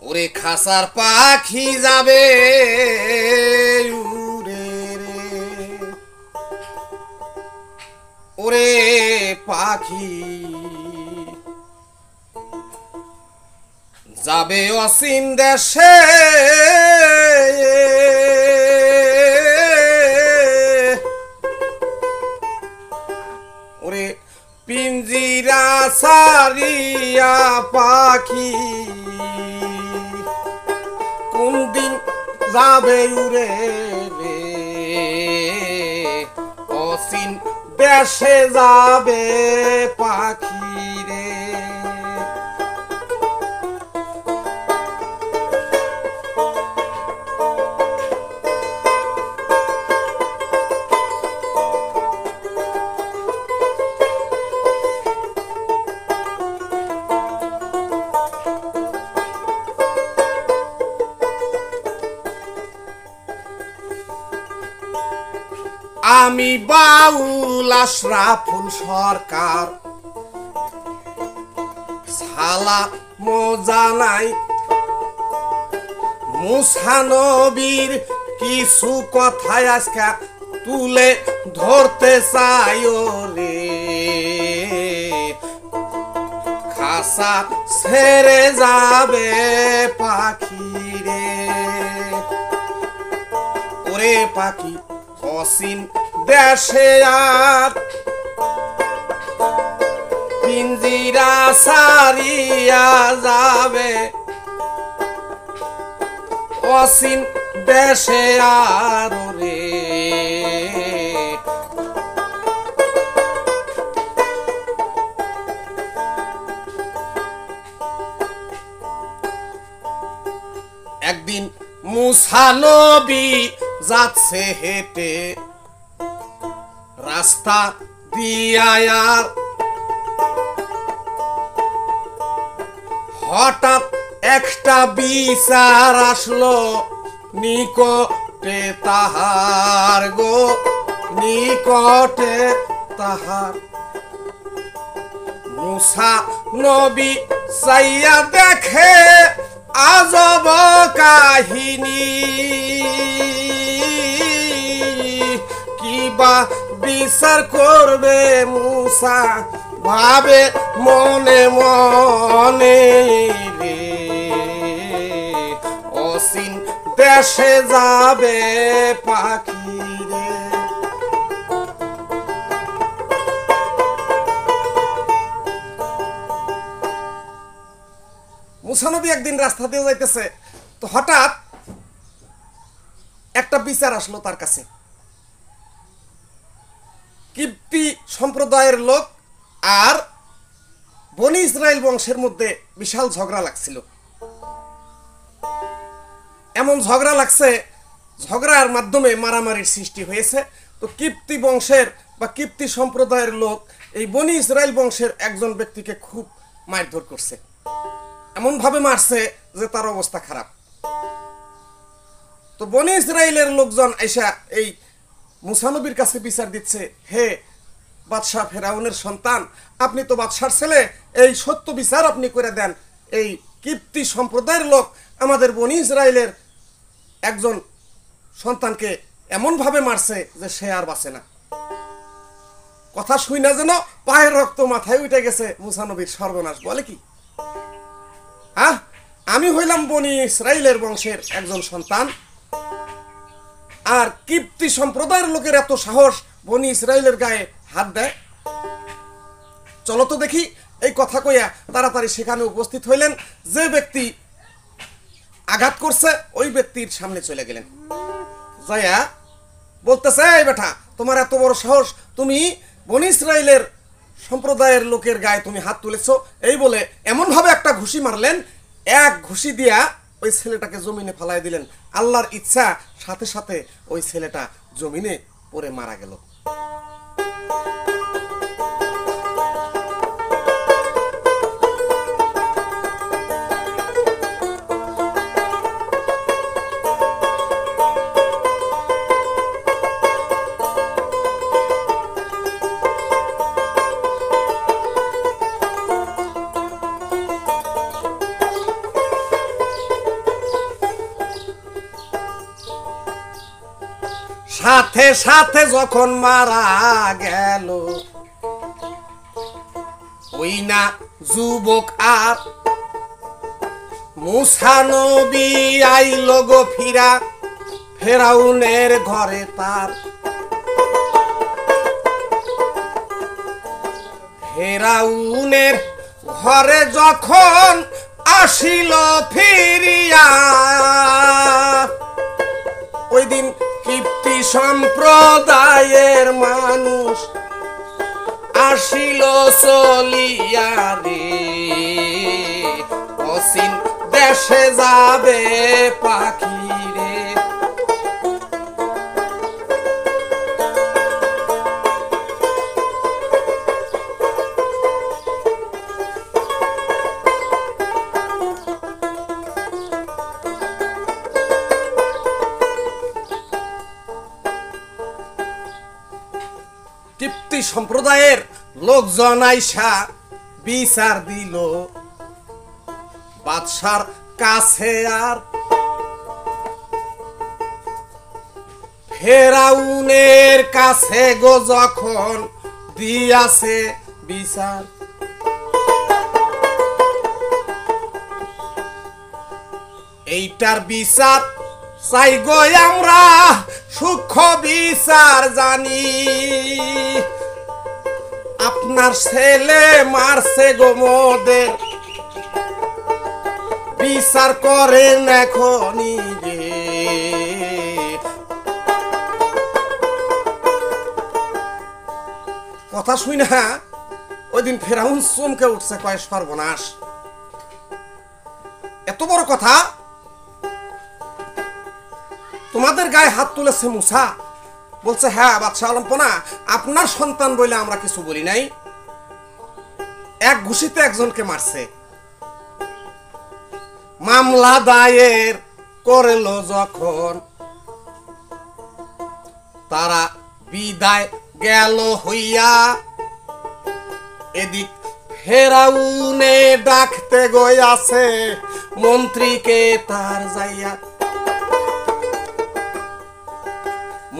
ওরে খাসার পাখি যাবে উড়ে রে, ওরে পাখি যাবে অসীম দেশে, ওরে পিঞ্জিরা সারিয়া পাখি কোন দিন যাবে উড়ে রে, অসীম দেশে যাবে পাখি রে। আমি বাউল আশরাফুল সরকার সালা মোজানাই মুসা নবীর কিছু কথায় আজকে তুলে ধরতে চাই রে, খাসা ছেড়ে যাবে পাখি রে, ওরে পাখি অসীম দেশে আর পিঞ্জিরা সারিয়া যাবে, অসীম দেশে আর রে। একদিন মুসা নবী যাচ্ছে হেঁটে রাস্তা দিয়া, হঠাৎ একটা বিচার আসলো নিকটে তাহার গো, নিকটে তাহার। মুসা নবী চাইয়া দেখে আজব কাহিনী, কিবা বিচার করবে মুসা ভাবে মনে মনে রে, অসীম দেশে যাবে পাখি রে। মুসা নবী একদিন রাস্তা দিয়ে যাইতেছে, তো হঠাৎ একটা বিচার আসলো তার কাছে। কিপ্তি সম্প্রদায়ের লোক আর বনি ইসরায়েল বংশের মধ্যে বিশাল ঝগড়া লাগছিল। এমন ঝগড়া লাগছে, ঝগড়ার মাধ্যমে মারামারির সৃষ্টি হয়েছে। তো কিপ্তি বংশের বা কিপ্তি সম্প্রদায়ের লোক এই বনি ইসরায়েল বংশের একজন ব্যক্তিকে খুব মারধর করছে, এমন ভাবে মারছে যে তার অবস্থা খারাপ। তো বনি ইসরায়েলের লোকজন আইসা এই মুসা নবীর কাছে বিচার দিচ্ছে, হে বাদশাহ ফেরাউনের সন্তান, আপনি তো বাদশার ছেলে, এই সত্য বিচার আপনি করে দেন। এই কিপ্তি সম্প্রদায়ের লোক আমাদের বনি ইসরায়েলের একজন সন্তানকে এমন ভাবে মারছে যে সে আর বাঁচে না। কথা শুই না যেন পায়ের রক্ত মাথায় উঠে গেছে মুসা নবীর, সর্বনাশ বলে কি, হ্যাঁ আমি হইলাম বনি ইসরায়েলের বংশের একজন সন্তান, আর কিপ্তি সম্প্রদায়ের লোকের এত সাহস বনি ইসরায়েলের গায়ে হাত দেয়। চলো তো দেখি। এই কথা কইয়া তাড়াতাড়ি সেখানে উপস্থিত হইলেন। যে ব্যক্তি আঘাত করছে ওই ব্যক্তির সামনে চলে গেলেন, যাইয়া বলতেছে, এই বেটা তোমার এত বড় সাহস, তুমি বনি ইসরায়েলের সম্প্রদায়ের লোকের গায়ে তুমি হাত তুলেছো। এই বলে এমন ভাবে একটা ঘুষি মারলেন, এক ঘুষি দিয়া ওই ছেলেটাকে জমিনে ফেলাই দিলেন। আল্লাহর ইচ্ছা সাথে সাথে ওই ছেলেটা জমিনে পড়ে মারা গেল। সাথে সাথে যখন মারা গেল ওই না যুবক আর মুসা নবী আইল গো ফিরা ফেরাউনের ঘরে তার ফেরাউনের ঘরে যখন আসিল ফিরিয়া ওই দিন কিপ্তি সম্প্রদায়ের মানুষ আসিল চলিয়া রে অসীম দেশে যাবে পাখি রে কিপ্তি সম্প্রদায়ের লোকজন আইসা বিচার দিল বাদশার কাছে আর ফেরাউনের কাছে গো যখন দিয়াছে বিচার এইটার বিচার চাই গো আমরা সূক্ষ্ম বিচার জানি আপনার ছেলে মারছে গো মোদের বিচার করেন এখনই রে কথা শুই না ওই দিন ফেরাউন চমকে উঠছে কয় সর্বনাশ এত বড় কথা তোমাদের গায়ে হাত তুলেছে মুসা বলছে হ্যাঁ বাদশাহ আলম্পনা আপনার সন্তান বলে আমরা কিছু বলি নাই এক ঘুষিতে একজনকে মারছে মামলা দায়ের করল যখন তারা বিদায় গেল হইয়া এদিক ফেরাউনে ডাকতে গইয়াছে মন্ত্রীকে তার যাইয়া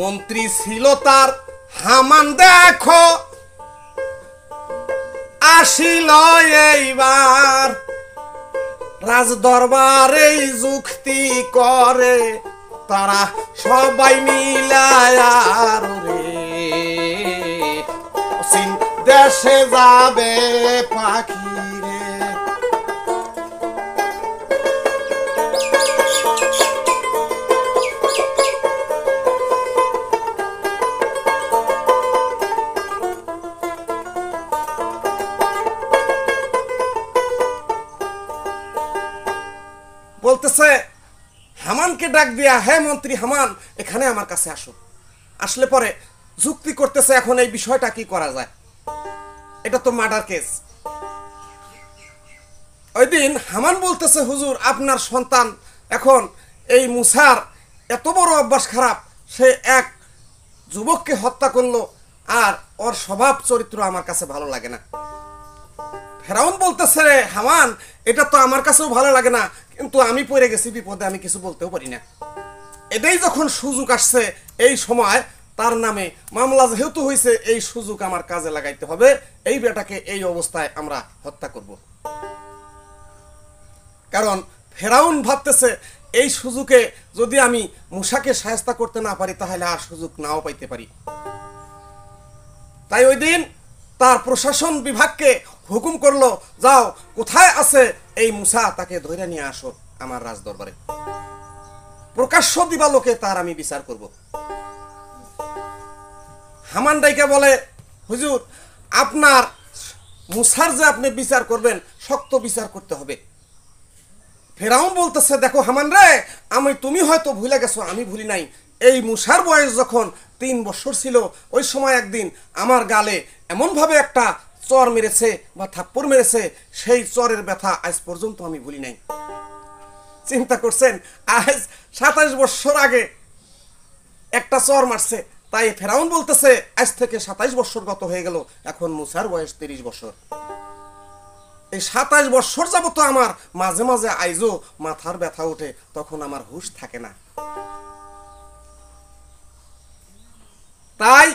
মন্ত্রী ছিল তার হামান দেখো আসিল এইবার রাজ দরবারে যুক্তি করে তারা সবাই মিলায়ার রে দেশে যাবে পাখি রে বলতেছে হামানকে ডাক দিয়া হে মন্ত্রী হামান এখানে আমার কাছে আসো আসলে পরে যুক্তি করতেছে এখন এই বিষয়টা কি করা যায় এটা তো মার্ডার কেস ওই দিন হামান বলতেছে হুজুর আপনার সন্তান এখন এই মুসার এত বড় অভ্যাস খারাপ সে এক যুবককে হত্যা করলো আর ওর স্বভাব চরিত্র আমার কাছে ভালো লাগে না ফেরাউন বলতেছে রে হামান এটা তো আমার কাছেও ভালো লাগে না কিন্তু আমি পড়ে গেছি বিপদে আমি কিছু বলতেও পারি না এটাই যখন সুযোগ আসছে এই সময় তার নামে মামলা যেহেতু হয়েছে এই সুযোগ আমার কাজে লাগাইতে হবে এই বেটাকে এই অবস্থায় আমরা হত্যা করব কারণ ফেরাউন ভাবতেছে এই সুযোগে যদি আমি মুসাকে শায়েস্তা করতে না পারি তাহলে আর সুযোগ নাও পাইতে পারি তাই ওই দিন তার প্রশাসন বিভাগকে হুকুম করলো যাও কোথায় আছে এই মুসা তাকে ধরে নিয়ে আসো আমার রাজ দরবারে প্রকাশ্য দিবালোকে তার আমি বিচার করব হামান ডাইকে বলে হুজুর আপনার মুসার যে আপনি বিচার করবেন শক্ত বিচার করতে হবে ফেরাউন বলতেছে দেখো হামান রে তুমি হয়তো ভুলে গেছো আমি ভুলি নাই এই মুসার বয়স যখন 3 বছর ছিল ওই সময় একদিন আমার গালে এমন ভাবে একটা চর মেরেছে বা থাপ্পড় মেরেছে সেই চরের ব্যথা আজ পর্যন্ত আমি ভুলি নাই চিন্তা করছেন আজ 27 বছর আগে একটা চর মারছে তাই ফেরাউন বলতেছে আজ থেকে 27 বছর গত হয়ে গেল এখন মুসার বয়স 30 বছর এই 27 বছর যাবত আমার মাঝে মাঝে আইজো মাথার ব্যথা ওঠে তখন আমার হুঁশ থাকে না তাই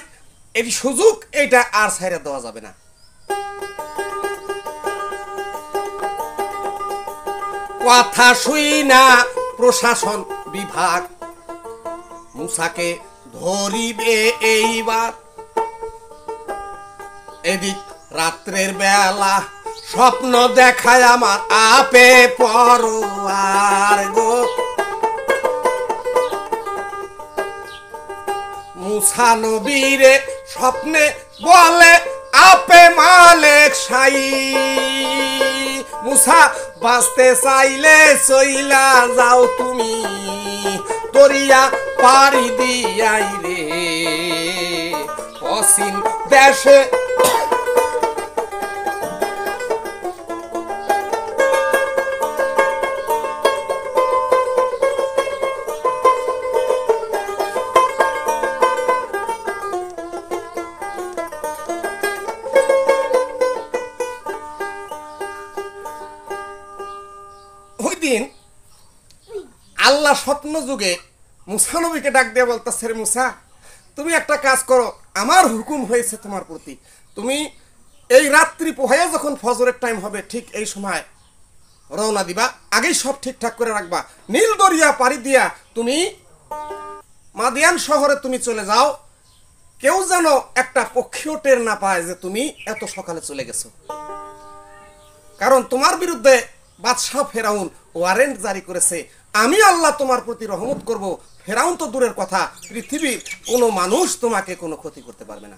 এই সুযোগ এইটা আর ছাইড়া দেওয়া যাবে না। কথা শুই না প্রশাসন বিভাগ মুসাকে ধরিবে এইবার। এদিক রাত্রের বেলা স্বপ্ন দেখায় আমার আপে পরোয়ার গো। মুসা নবীরে স্বপ্নে বলে আপে মালেক সাই, মুসা বাঁচতে চাইলে চইলা যাও তুমি দরিয়া পাড়ি দিয়াই রে অসীম দেশে। ওই দিন আল্লাহ স্বপ্ন যুগে মুসা নবীকে ডাক দিয়ে বলতেছে, রে মুসা তুমি একটা কাজ করো, আমার হুকুম হয়েছে তোমার প্রতি, তুমি এই রাত্রি পোহাইয়া যখন ফজরের টাইম হবে ঠিক এই সময় রওনা দিবা, আগেই সব ঠিকঠাক করে রাখবা, নীল দরিয়া পাড়ি দিয়া তুমি মাদিয়ান শহরে তুমি চলে যাও, কেউ যেন একটা পক্ষীও টের না পায় যে তুমি এত সকালে চলে গেছো, কারণ তোমার বিরুদ্ধে বাদশাহ ফেরাউন ওয়ারেন্ট জারি করেছে, আমি আল্লাহ তোমার প্রতি রহমত করব, ফেরাউন তো দূরের কথা, পৃথিবীর কোনো মানুষ তোমাকে কোনো ক্ষতি করতে পারবে না।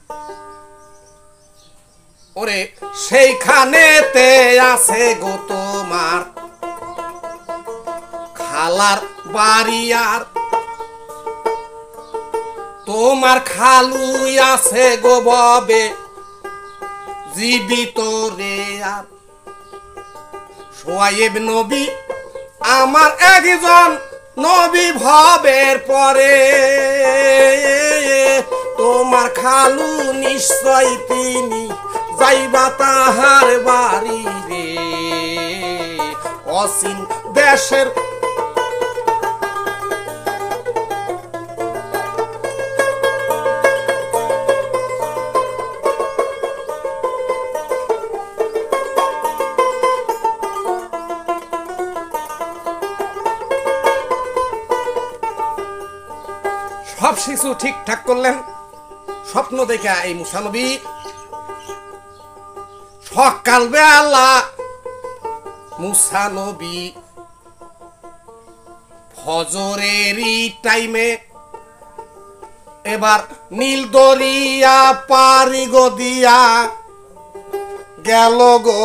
ওরে সেইখানেতে আছে গো তোমার খালার বাড়ি, আর তোমার খালুই আছে গো ববে জীবিত রে, আর সোয়াইব নবী আমার একজন নবী ভবের পরে, তোমার খালু নিশ্চয় তিনি যাইবা তাহার বাড়ি রে অসীম দেশের। সব কিছু ঠিকঠাক করলেন, স্বপ্ন দেখা এই মুসা নবী সকাল বেলা মুসা নবী ফজরেরই টাইমে এবার নীল দরিয়া পারি গো দিয়া গেল গো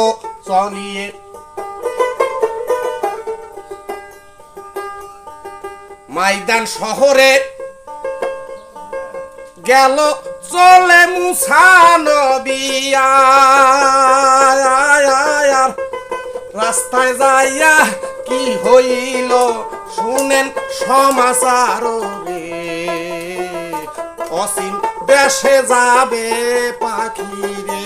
চলিয়ে। ময়দান শহরে গেল চলে মুসা নবী, আর রাস্তায় যাইয়া কি হইল শুনেন সমাচার রে অসীম দেশে যাবে পাখি রে।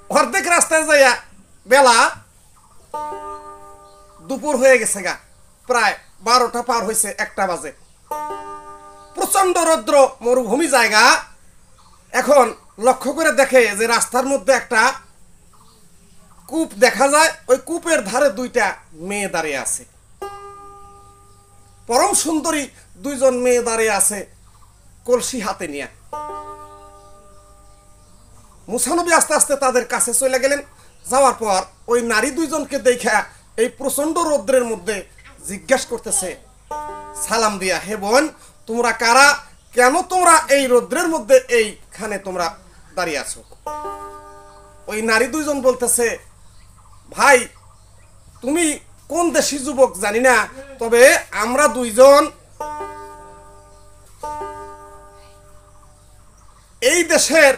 অর্ধেক রাস্তায় যাইয়া বেলা দুপুর হয়ে গেছে গা, প্রায় 12টা পার হয়েছে, 1টা বাজে, প্রচন্ড রৌদ্র মরুভূমি জায়গা। এখন লক্ষ্য করে দেখে যে রাস্তার মধ্যে একটা কূপ দেখা যায়, ওই কূপের ধারে 2টা মেয়ে দাঁড়িয়ে আছে, পরম সুন্দরী 2জন মেয়ে দাঁড়িয়ে আছে কলসি হাতে নিয়ে। মুসা নবী আস্তে আস্তে তাদের কাছে চলে গেলেন, যাওয়ার পর ওই নারী 2জনকে দেখা এই প্রচন্ড রৌদ্রের মধ্যে জিজ্ঞাসা করতেছে সালাম দিয়া, হে বোন তোমরা কারা, কেন তোমরা এই রৌদ্রের মধ্যে এইখানে তোমরা দাঁড়িয়ে আছো? ওই নারী 2জন বলতেছে, ভাই তুমি কোন দেশি যুবক জানি না, তবে আমরা 2জন এই দেশের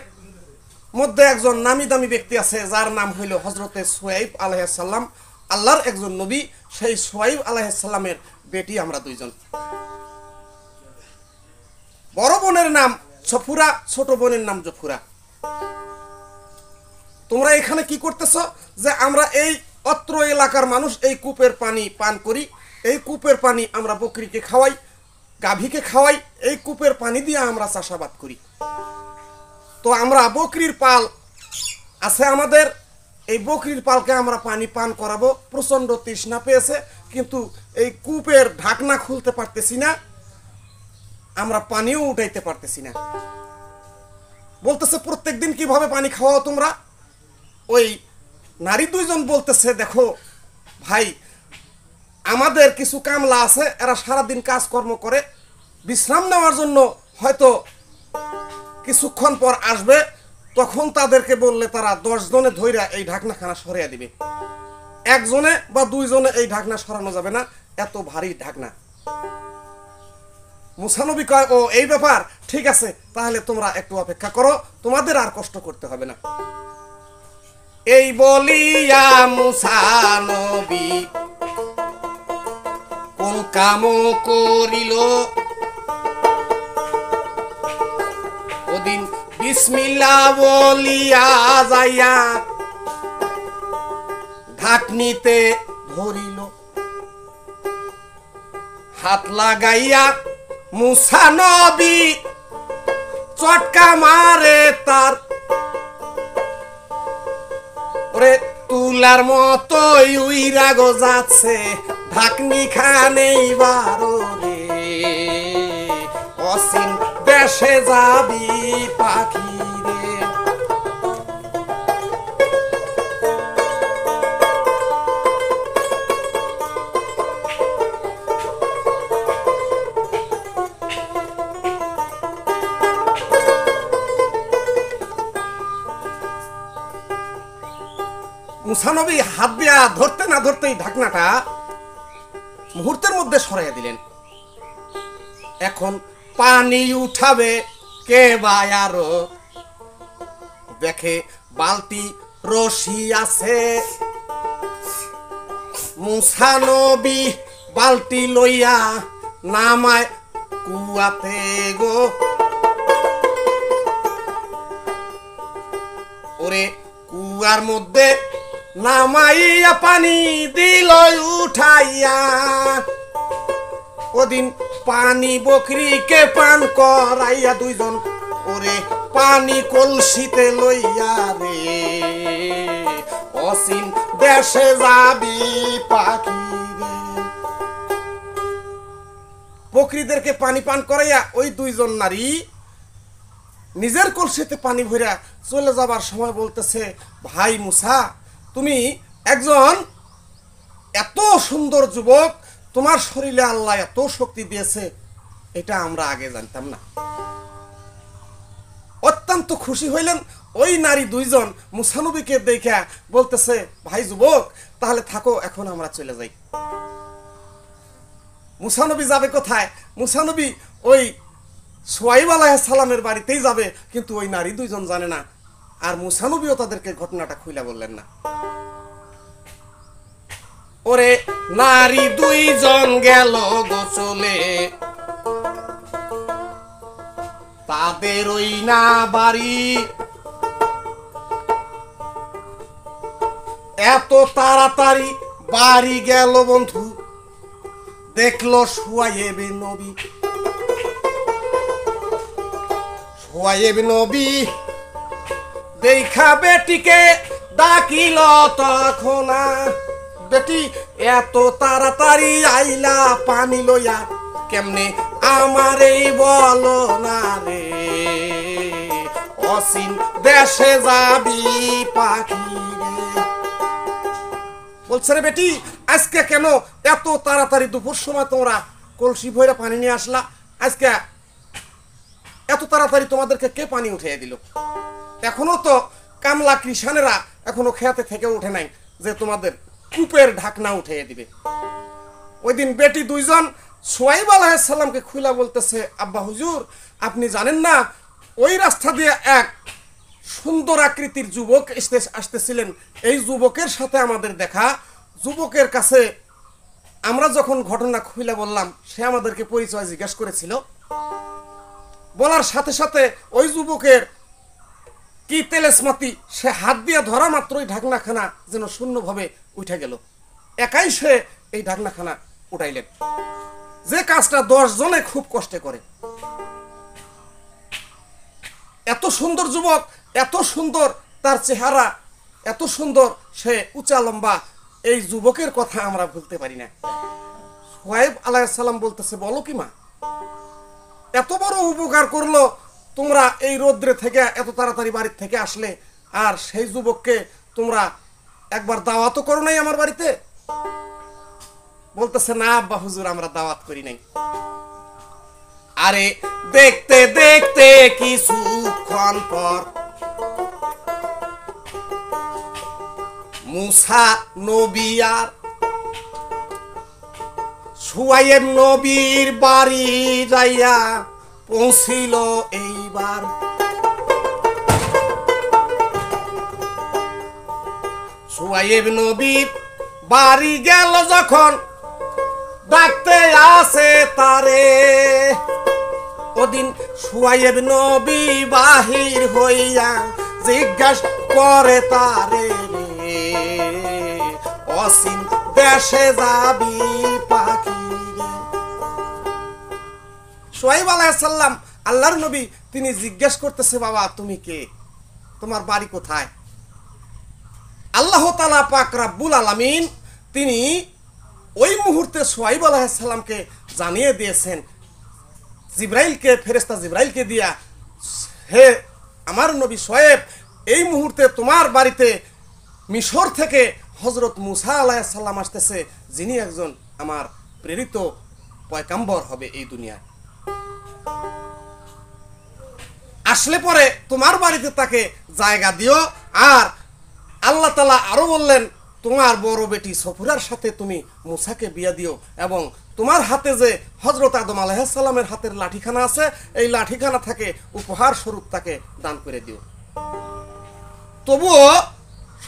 মধ্যে একজন নামি দামি ব্যক্তি আছে যার নাম হইল হযরতে সোয়াইব আলাইহিস সালাম, আল্লাহর একজন নবী, সেই সোয়াইব আলাইহিস সালামের বেটি আমরা 2জন। বড় বোনের নাম সফুরা, ছোট বোনের নাম জফুরা। তোমরা এখানে কি করতেছ? যে আমরা এই অত্র এলাকার মানুষ এই কূপের পানি পান করি। এই কূপের পানি আমরা বকরিকে খাওয়াই, গাভীকে খাওয়াই, এই কূপের পানি দিয়ে আমরা চাষাবাদ করি। তো আমরা বকরির পাল আছে আমাদের, এই বকরির পালকে আমরা পানি পান করাবো। প্রচন্ড তৃষ্ণা পেয়েছে, কিন্তু এই কূপের ঢাকনা খুলতে পারতেছি না, আমরা পানিও উঠাইতে পারতেছি না। বলতেছে প্রত্যেকদিন কিভাবে পানি খাওয়াও তোমরা? ওই নারী দুইজন বলতেছে, দেখো ভাই, আমাদের কিছু কামলা আছে, এরা সারাদিন কাজকর্ম করে, বিশ্রাম নেওয়ার জন্য হয়তো কিছুক্ষণ পর আসবে, তখন তাদেরকে বললে তারা 10 জনে ধইরা এই ঢাকনাখানা সরিয়ে দিবে। একজনে বা দুইজনে এই ঢাকনা সরানো যাবে না, এত ভারী ঢাকনা। মুসা নবী কয়, ও এই ব্যাপার, ঠিক আছে, তাহলে তোমরা একটু অপেক্ষা করো, তোমাদের আর কষ্ট করতে হবে না। এই বলিয়া মুসা নবী কোন কাম করিল, ওদিন বিসমিল্লাহ বলিয়া যাইয়া ঢাকনিতে ধরিল। হাত লাগাইয়া মুসা নবী চটকা মারে তার, ওরে তুলার মতো উইরা গো যাচ্ছে ঢাকনি খানে বারো রে, অসীম দেশে যাবি পাখি রে। মুসা নবী হাত দিয়া ধরতে না ধরতেই ঢাকনাটা মুহূর্তের মধ্যে সরাইয়া দিলেন। এখন পানি উঠাবে কে বা আরো, দেখে বালতি রশি আছে, মুসা নবী বালতি লইয়া নামায় কুয়াতে গো, ওরে কুয়ার মধ্যে নামাইয়া পানি দিল উঠাইয়া, ওদিন পানি বকরিকে পান করাইয়া দুইজন, ওরে পানি কলসিতে লইয়া রে, অসীম দেশে যাবি পাখি রে। বকরিদেরকে পানি পান করাইয়া ওই দুইজন নারী নিজের কলসিতে পানি ভরিয়া চলে যাবার সময় বলতেছে, ভাই মুসা, তুমি একজন এত সুন্দর যুবক, তোমার শরীরে আল্লাহ এত শক্তি দিয়েছে, এটা আমরা আগে জানতাম না। অত্যন্ত খুশি হইলেন ওই নারী দুইজন মুসা নবীকে দেখা, বলতেছে, ভাই যুবক, তাহলে থাকো, এখন আমরা চলে যাই। মুসা নবী যাবে কোথায়? মুসা নবী ওই সোয়াইব আলাইহিস সালামের বাড়িতেই যাবে, কিন্তু ওই নারী দুইজন জানে না, আর মুসা নবীও তাদেরকে ঘটনাটা খুলে বললেন না। ওরে নারী দুইজন গেল গোসলে, তাদের ওই না বাড়ি, এত তাড়াতাড়ি বাড়ি গেল বন্ধু, দেখলো সোয়াইব নবী। সোয়াইব নবী দেখা বেটিকে ডাকিল তখন, বেটি এত তাড়াতাড়ি আইলা পানি লইয়া, কেমনে আমারে বলো না রে, অসীম দেশে যাবি পাখি রে। বলছে, রে বেটি, আজকে কেন এত তাড়াতাড়ি দুপুর সময় তোমরা কলসি ভরে পানি নিয়ে আসলা? আজকে এত তাড়াতাড়ি তোমাদেরকে কে পানি উঠিয়ে দিল? এখনো তো কামলা কৃষানেরা এখনো খেতে থেকে উঠে নাই যে তোমাদের কূপের ঢাকনা উঠিয়ে দিবে। ওই দিন বেটি দুইজন সোয়াইব আলাইহিস সালামকে খুলা বলতেছে, আব্বা হুজুর, আপনি জানেন না, ওই রাস্তা দিয়ে এক সুন্দর আকৃতির যুবক আসতেছিলেন, এই যুবকের সাথে আমাদের দেখা। যুবকের কাছে আমরা যখন ঘটনা খুলে বললাম, সে আমাদেরকে পরিচয় জিজ্ঞেস করেছিল। বলার সাথে সাথে ওই যুবকের কি তেলেসমাতি, সে হাত দিয়ে ধরা মাত্রই ঢাকনাখানা যেন শূন্যভাবে উঠে গেল। একাই সে এই ঢাকনাখানা উঠাইলেন, যে কাজটা 10 জনে খুব কষ্টে করে। এত সুন্দর যুবক, এত সুন্দর তার চেহারা, এত সুন্দর সে উঁচা লম্বা, এই যুবকের কথা আমরা বলতে পারি না। সোহাইব আলাইহিস সালাম বলতেছে, বলো কি মা, এত বড় উপকার করলো তোমরা এই রোদ্রে থেকে এত তাড়াতাড়ি বাড়ির থেকে আসলে, আর সেই যুবককে তোমরা একবার দাওয়াতও করো নাই আমার বাড়িতে? বলতেছে, না আব্বা হুজুর, আমরা দাওয়াত করি নাই। আরে দেখতে দেখতে কিছুক্ষণ পর মুসা নবী আর সুয়াইব নবীর বাড়ি যাইয়া পৌঁছিল। এইবার সুয়াইব নবীর বাড়ি গেল যখন, ডাকতে আসে তারে। ওদিন সুয়াইব নবী বাহির হইয়া জিজ্ঞাসা করে তারে, অসীম দেশে যাবি পাখি রে। সোহাইব আলাইহিস সালাম আল্লাহর নবী, তিনি জিজ্ঞেস করতেছে, বাবা তুমি কে, তোমার বাড়ি কোথায়? আল্লাহ তাআলা পাক রব্বুল আলামিন তিনি ওই মুহূর্তে সোহাইব আলাইহিস সালামকে জানিয়ে দিয়েছেন, জিবরাইলকে, ফেরেশতা জিবরাইলকে দিয়া, হে আমার নবী সোহাইব, এই মুহূর্তে তোমার বাড়িতে মিশর থেকে হযরত মুসা আলাইহিস সালাম আসতেছে, যিনি একজন আমার প্রেরিত পয়গম্বর হবে এই দুনিয়ায়। আসলে পরে তোমার বাড়িতে তাকে জায়গা দিও। আর আল্লাহ তাআলা আরো বললেন, তোমার বড় বেটি সফুরার সাথে তুমি মুসাকে বিয়া দিও, এবং তোমার হাতে যে হযরত আদম আলাইহিস সালামের হাতের লাঠিখানা আছে, এই লাঠিখানা থেকে উপহার স্বরূপ তাকে দান করে দিও। তবুও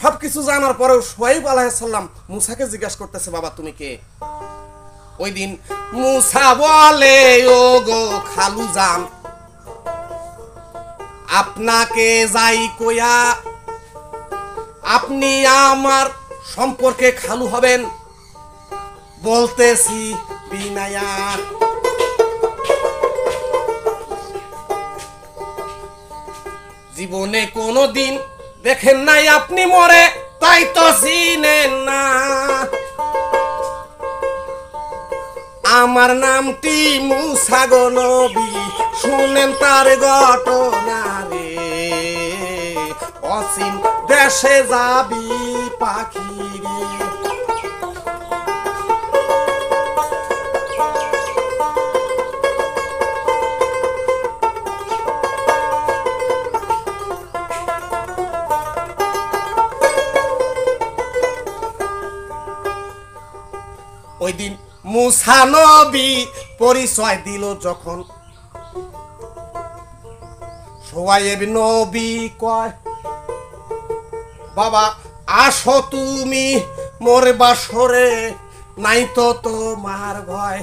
সবকিছু জানার পরেও সোহাইব আলাইহিস সালাম মুসাকে জিজ্ঞাসা করতেছে, বাবা তুমি কে? ওই দিন মুসা বলে, ও গো খালু জান, আপনাকে যাই কইয়া আপনি আমার সম্পর্কে খালু হবেন, বলতেছি বিনায়া। জীবনে কোনোদিন দেখেন নাই আপনি মরে, তাই তো চিনেন না। আমার নামটি মুসা গো নবী, শুনেন তার ঘটনা রে। অসীম দেশে যাবি পাখি রে। ওই দিন মুসা নবী পরিচয় দিল যখন, সোহাইব নবী কয়, বাবা আসো তুমি মোর বাসরে, নাই তো তোমার ভয়।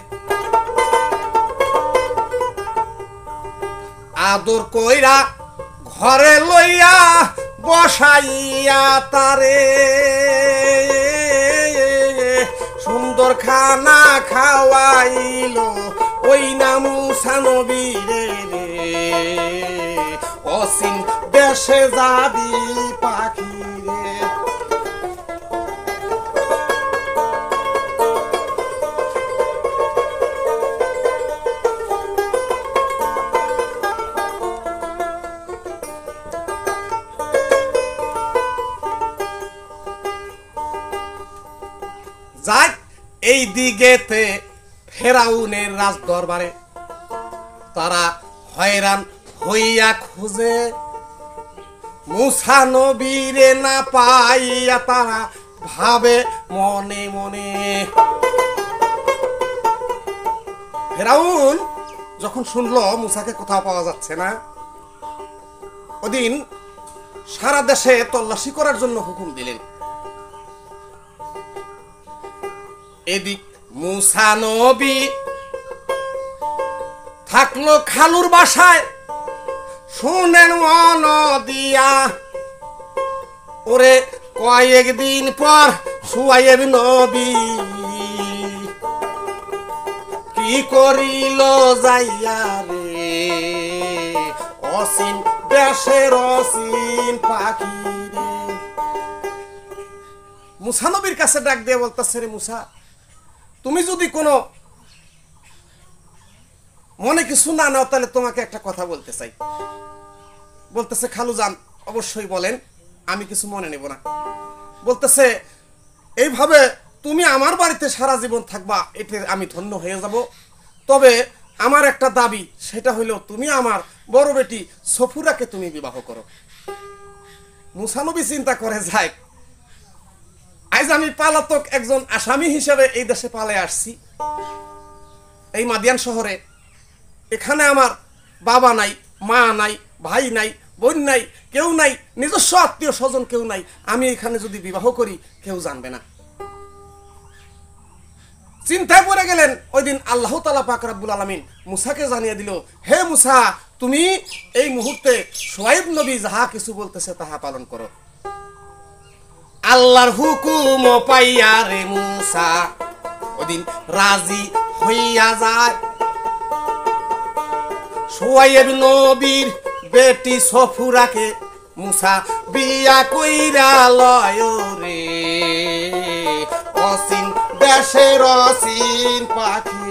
আদর কইরা ঘরে লইয়া বসাইয়া তারে, সুন্দর খানা খাওয়াইলো ওই না মুসা নবী রে। অসীম দেশে যাবি পাখি রে। যাই এই দিকেতে ফেরাউনের রাজ দরবারে তারা হয়রান হইয়া খুঁজে, মুসা নবীরে না পাইয়া তারা ভাবে মনে মনে। ফেরাউন যখন শুনলো মুসাকে কোথাও পাওয়া যাচ্ছে না, ওদিন সারা দেশে তল্লাশি করার জন্য হুকুম দিলেন। এদিক মুসা নবী থাকলো খালুর বাসায়, শুনেন মন দিয়া ওরে কয়েকদিন পর সুয়াইব নবী কি করিল যাইয়া রে অসীম দেশের অসীম পাখি রে। মুসা নবীর কাছে ডাক দিয়ে বলতেছে, রে মুসা, তুমি যদি কোনো মনে কিছু না নাও তাহলে তোমাকে একটা কথা বলতে চাই। বলতেছে, খালুজান অবশ্যই বলেন, আমি কিছু মনে নেব না। বলতেছে, এইভাবে তুমি আমার বাড়িতে সারা জীবন থাকবা, এতে আমি ধন্য হয়ে যাব। তবে আমার একটা দাবি, সেটা হইল তুমি আমার বড় বেটি সফুরাকে তুমি বিবাহ করো। মুসা নবী চিন্তা করে যায়, আজ আমি পালাতক একজন আসামি হিসেবে এই দেশে পালে আসছি, এই মাদিয়ান শহরে। এখানে আমার বাবা নাই, মা নাই, ভাই নাই, বোন নাই, কেউ নাই, নিজস্ব আত্মীয় স্বজন কেউ নাই। আমি এখানে যদি বিবাহ করি কেউ জানবে না। চিন্তায় পড়ে গেলেন। ওই দিন আল্লাহ তাআলা পাক রব্বুল আলামিন মুসাকে জানিয়ে দিল, হে মুসা, তুমি এই মুহূর্তে শুআইব নবী যাহা কিছু বলতেছে তাহা পালন করো। আল্লাহর হুকুম পাইয়া রে মুসা ওদিন রাজি হইয়া যায়। শুআইব নবীর বেটি সফুরাকে মুসা বিয়া কইরা লয় রে অসীম দেশের অসীম পাখি